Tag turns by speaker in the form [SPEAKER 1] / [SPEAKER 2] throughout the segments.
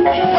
[SPEAKER 1] I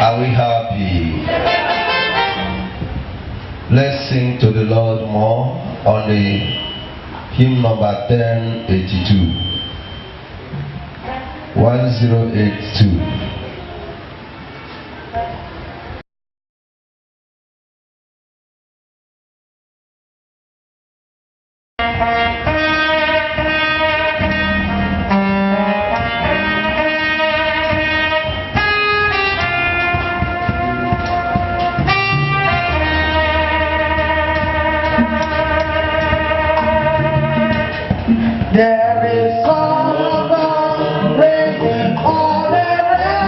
[SPEAKER 1] Are we happy? Let's sing to the Lord more on the hymn number 1082. 1082.
[SPEAKER 2] There is song of praise all around.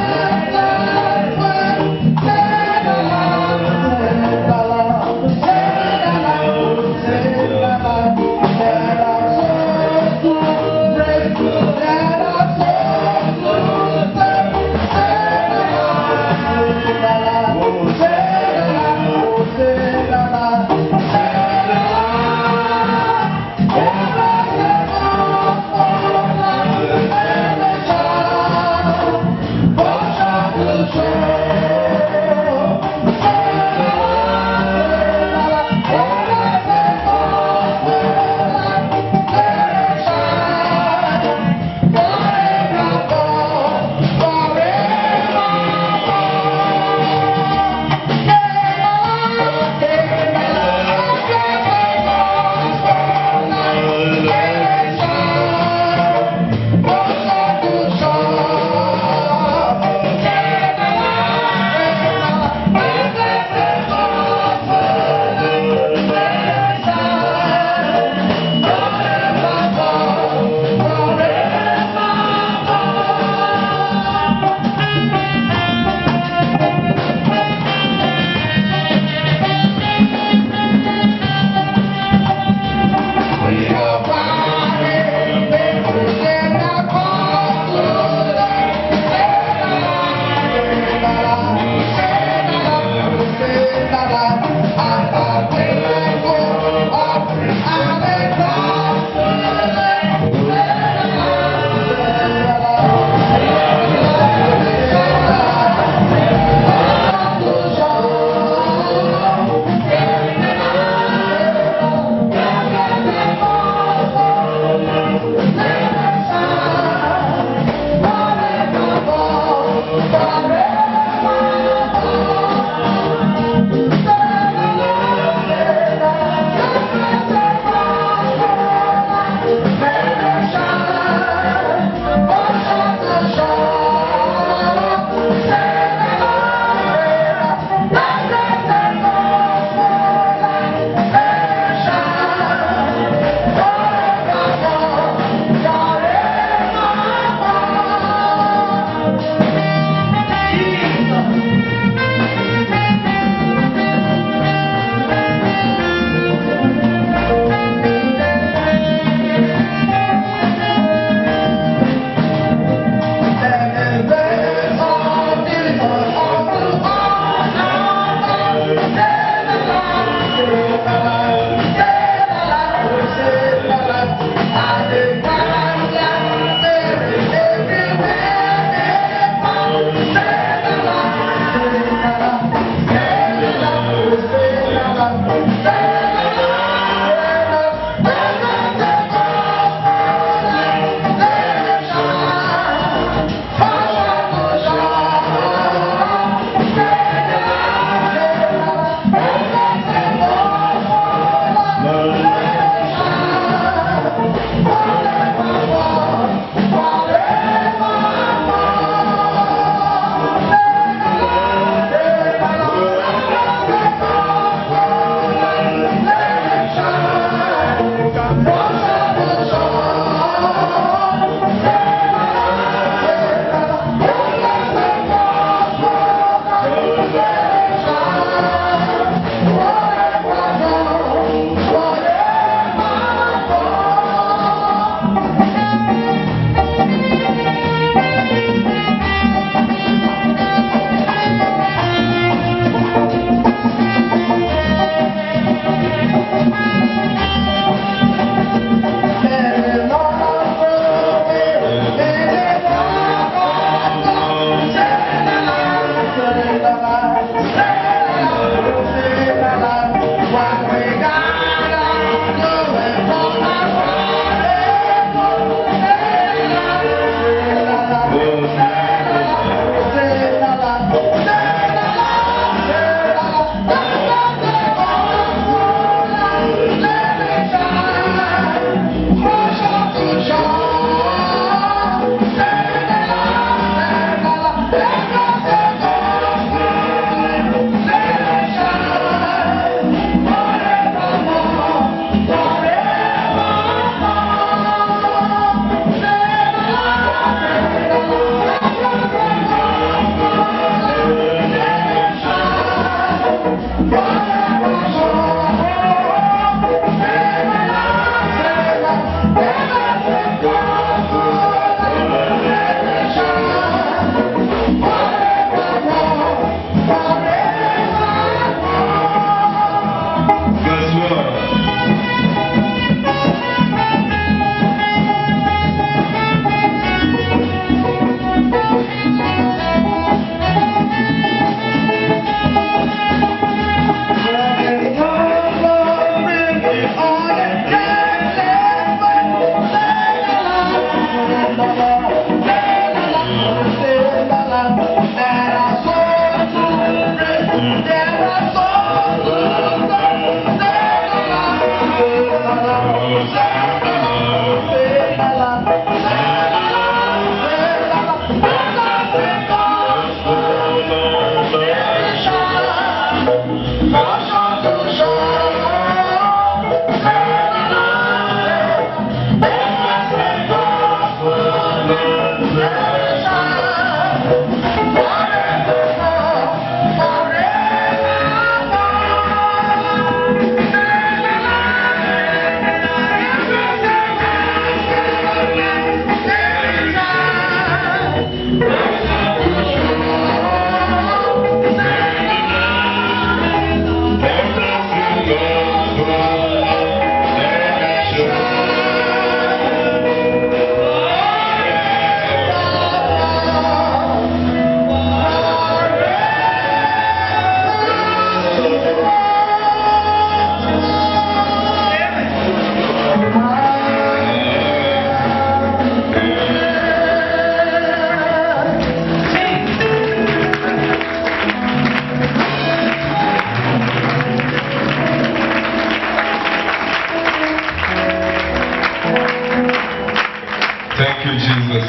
[SPEAKER 2] Thank you, Jesus.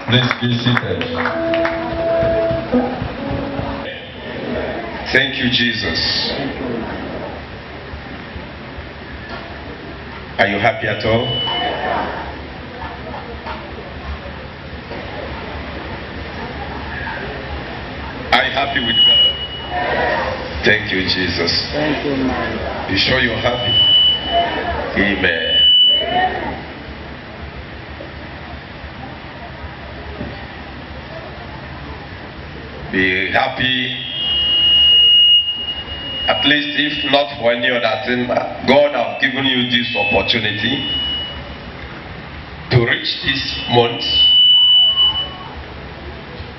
[SPEAKER 2] Please be seated. Thank you, Jesus. Are you happy at all? Are you happy with God? Thank you, Jesus.
[SPEAKER 3] Thank you, man.
[SPEAKER 2] You sure you're happy? Amen. Be happy, at least if not for any other thing, God has given you this opportunity to reach this month,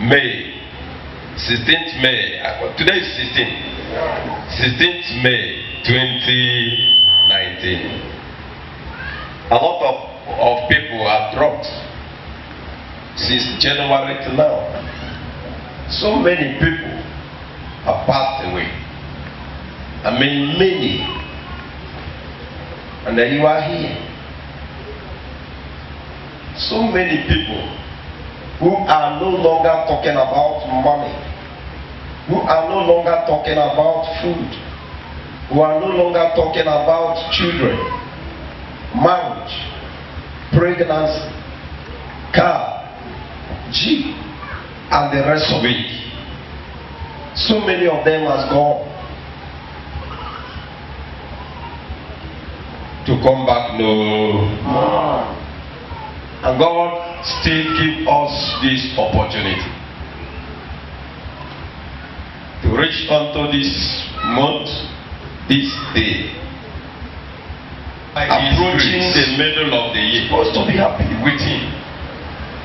[SPEAKER 2] May, 16th May, today is 16th May 2019. A lot of people have dropped since January to now. So many people have passed away. I mean, many. And then you are here. So many people who are no longer talking about money, who are no longer talking about food, who are no longer talking about children, marriage, pregnancy, car, jeep, and the rest of it. So many of them has gone to come back no more. And God still give us this opportunity to reach unto this month, this day, approaching the middle of the year. Supposed to be happy with Him.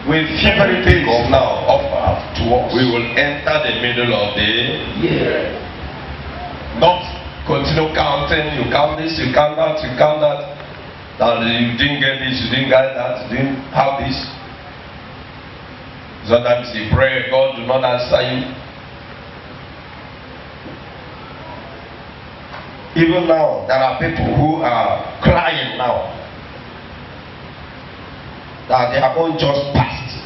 [SPEAKER 2] with 50 days now offered to us.
[SPEAKER 3] We will enter the middle of the
[SPEAKER 2] Yeah.
[SPEAKER 3] not continue counting. You count this, you count that, you count that. That you didn't get this, you didn't get that, you didn't have this. Sometimes you pray, God do not answer you.
[SPEAKER 2] Even now, there are people who are crying now that their own just passed.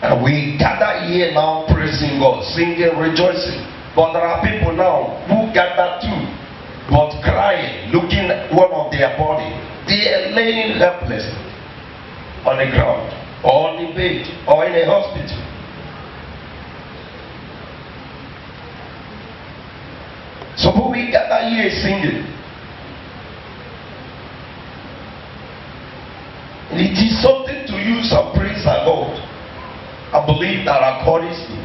[SPEAKER 2] And we gather here now praising God, singing, rejoicing. But there are people now who gather too, but crying, looking at one of their body. They are laying helpless on the ground, or on the bed, or in a hospital. So we gather here singing. And it is something to use and praise our God. I believe that accordingly.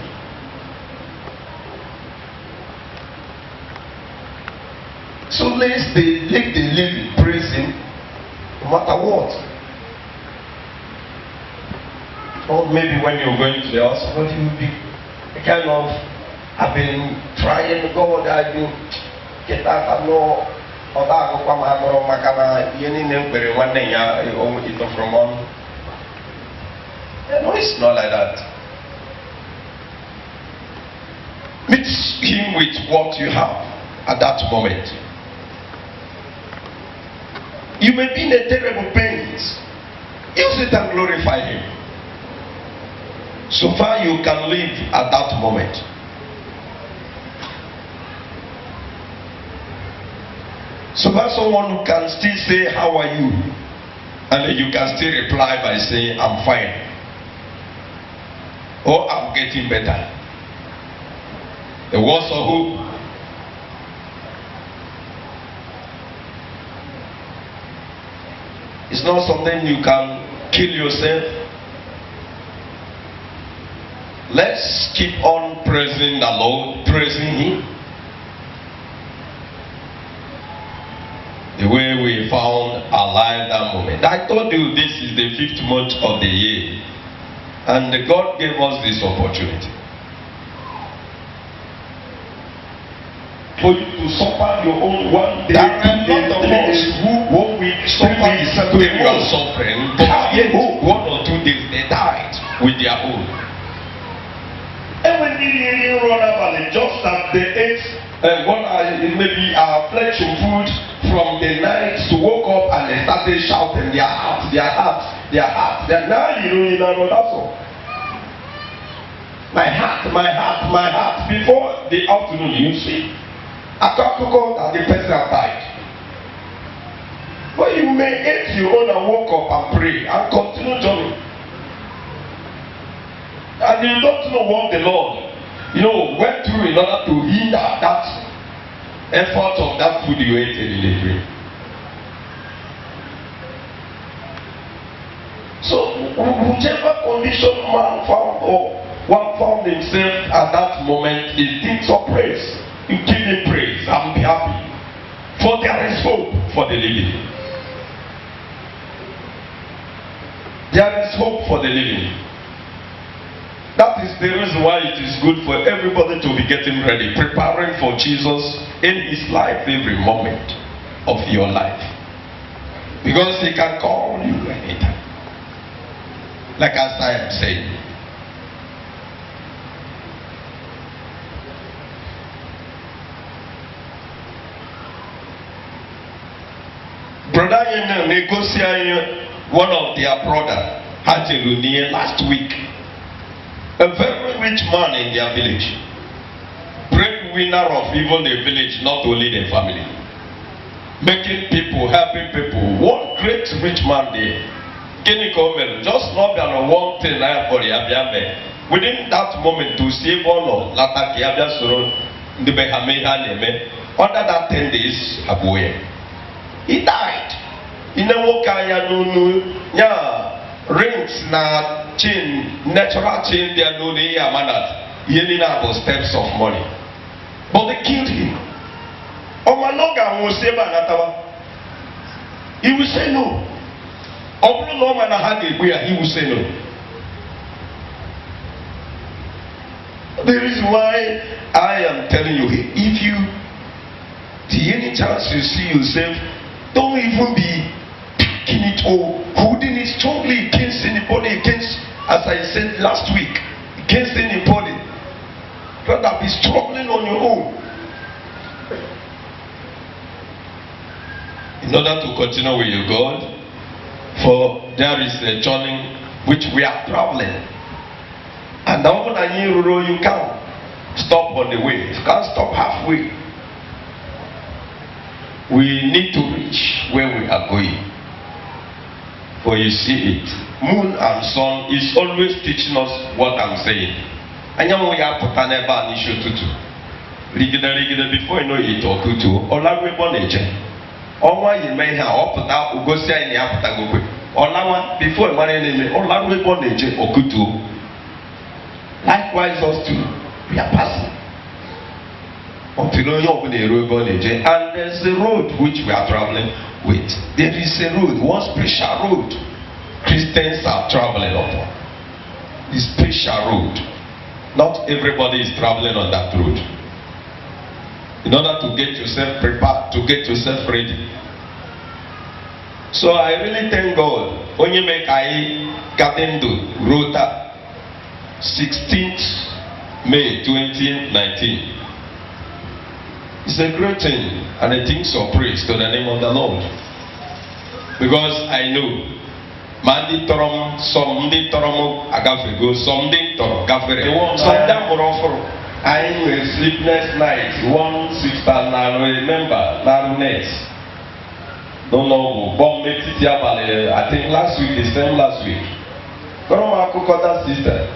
[SPEAKER 2] So let the living praise him no matter what. Or maybe when you're going to the hospital, you will be kind of, I've been trying God, I've been get out of no other makana yeni nembere one ya ito from on. No, it's not like that. Meet him with what you have at that moment. You may be in a terrible pain. Use it and glorify him. So far you can live at that moment. So far someone who can still say, how are you? And then you can still reply by saying, I'm fine. Or I'm getting better. The words of hope. It's not something you can kill yourself. Let's keep on praising the Lord, praising him. The way we found our life that moment. I told you this is the 5th month of the year. And God gave us this opportunity. For you to suffer your own one day.
[SPEAKER 3] There are a lot of us
[SPEAKER 2] who 1 week suffer
[SPEAKER 3] they were suffering, but yet 1 or 2 days they died with their own.
[SPEAKER 2] And when they run up and just at the age, maybe flesh and food from the night to woke up and they started shouting their hearts. Then now you know that's all. My heart. Before the afternoon, you see, I talk to God that the person has died. But you may eat your own and woke up and pray and continue journey. And you don't know what the Lord, went through in order to hinder that effort of that food you ate in the dream. So, whichever condition man found or one found himself at that moment, he thinks of praise. You give him praise and be happy. For there is hope for the living. There is hope for the living. That is the reason why it is good for everybody to be getting ready, preparing for Jesus in his life every moment of your life. Because he can call you anytime. Like as I am saying. Brother negotiating one of their brother had a reunion last week. A very rich man in their village. Breadwinner of even the village, not only the family. Making people, helping people. One great rich man there. Just not on one thing for the Abiame. Within that moment to save all of Lataki Abia Suru, the Behameha Neme, under that 10 days, Abuye. He died. In the Wokaya no rings na chain, natural chain, they are no they are manat. Yelling about steps of money. But they killed him. Omanoga will say Banatawa. He will say no.
[SPEAKER 3] Obulu no man ha ga-egbu ya, he will say no. The reason why I am telling you, if you see any chance you see yourself, don't even be picking it or holding it strongly against anybody, against, as I said last week, against anybody. Rather be struggling on your own. In order to continue with your God, for there is a journey which we are traveling. And now when you can't stop on the way. You can't stop halfway. We need to reach where we are going. For you see it. Moon and sun is always teaching us what I'm saying. And we have put an eba and issue tutu. Rigida before you know it or tutu. Olawe boneje. Onwa you may have up that ugosia in the apatagokwe. Olawa before you marry name. Olawe boneje or kutu. Likewise us too. We are passing. Until you open a road and there's a road which we are traveling with. There is a road, one special road Christians are traveling upon. The special road. Not everybody is traveling on that road. In order to get yourself prepared, to get yourself ready. So I really thank God. Onye make I Katendo Rota 16th May 2019. It's a great thing and a thing of praise to the name of the Lord. Because I know Mandi Torom, some day Toromo Agafego, some day Toro Gafere. Some time for offer. I knew a sleepless night, 1 sister, I remember, Narunet. Don't know, bomb I think last week, the same last week. Toromo Akukota sister.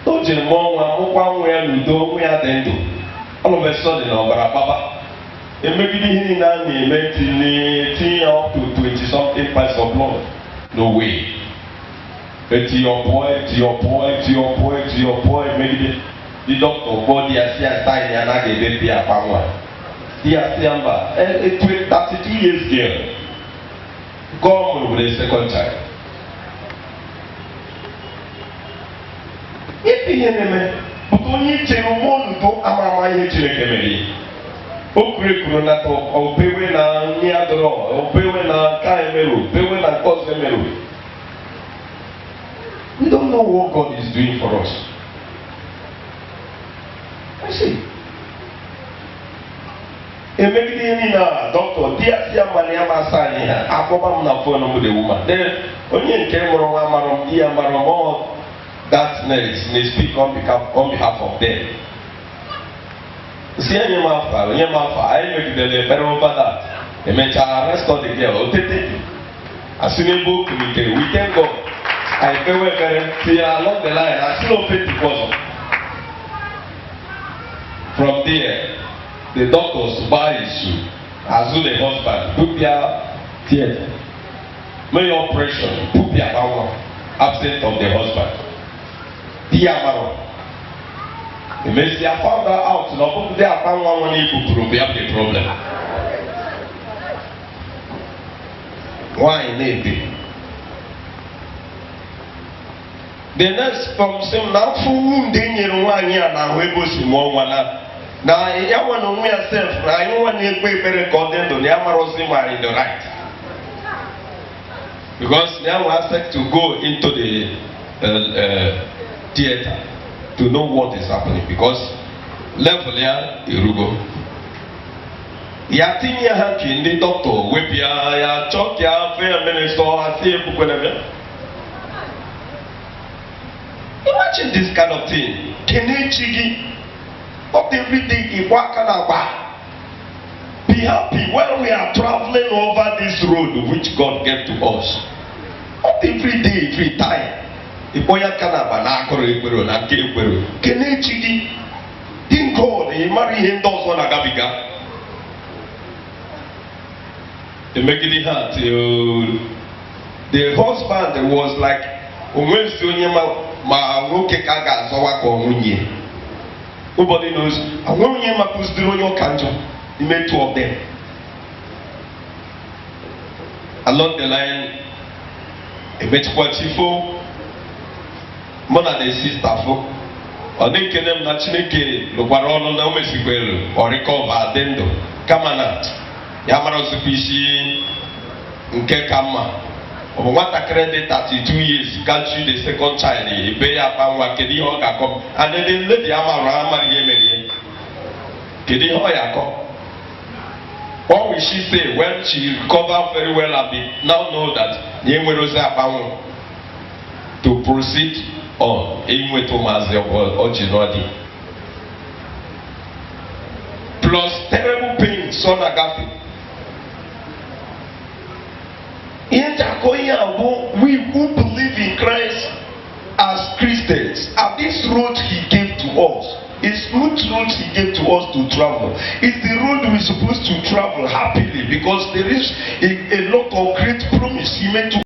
[SPEAKER 3] Don't you know, I'm going to all of a sudden, Papa, and maybe the name up to 20 something pints of blood. No way. To your point, maybe the doctor body as he has signed and I gave it a power. He has it took 32 years girl. Come with a second child. If the enemy. Onye chere ụmụ ndụ amama ihe Chineke mere. O kwuru na obewe na nri adọrọ, obewe na nka emerụ, obewe na nke ọzọ emerụ. We don't know what God is doing for us. I see. Emegide ihe na doctor di asị amani amasa anyị ha akpọba m na phone m the woman. Onye nke mụrụ nwa mara m ihe mara m that next may speak on behalf of them. See any matter, I make the better over that. They may arrest all the girl. As soon as we thank God. I feel very along the line. I still pay the cost. From there, the doctors buy issue. As soon as the husband put their theater, may operation put their power absent of the husband. Diamaro. The Messiah found out no they are found one to we have the problem. Why maybe? The next from some now fool danger 1 year now we go see more one. Now I want to myself, I don't want to pay very content to the Amaros in the right. Because now I have to go into the theater to know what is happening because level here irugo ya tinye ha ki ndị doctor wepia ya chọk ya fair minister asi ebukwelebe. Imagine this kind of thing. Kenechigi not every day Iwakanaba. Be happy when we are traveling over this road which God gave to us. Not every day, every time. Iboya kanaba na akoro ekwero na nke ekwero Kenechigi thank God he marry him those one agabiga the making heart the husband was like onwesi onye ma nwoke ka ga azowa ka onwunye. Nobody knows onwunye ma kuzidiri onye okanjo the made two of them along the line. emechikwa chifo mụ na the sister fo ọ na-ekene m na Chineke lụkwara ọnụ na o mesikwelu ọ rịkọva dị ndụ kama na ya mara ozikwa isi nke ka mma. Ọ bụ nwatakịrị dị 32 years gachu the second child ebe ya akpa nwa, kedu ihe ọ ga-akọ? And the lady amaghị ihe mere ihe, kedu ihe ọ ya akọ? What will she say when she recover very well and now know that nye nwere ozi akpa nwa to proceed on inweta ụmụazị ọjị n'ọdị plus terrible pain so na-agafe. We who believe in Christ as Christians, and this road he gave to us, it's not road he gave to us to travel. It's the road we're supposed to travel happily, because there is a lot of great promise he made to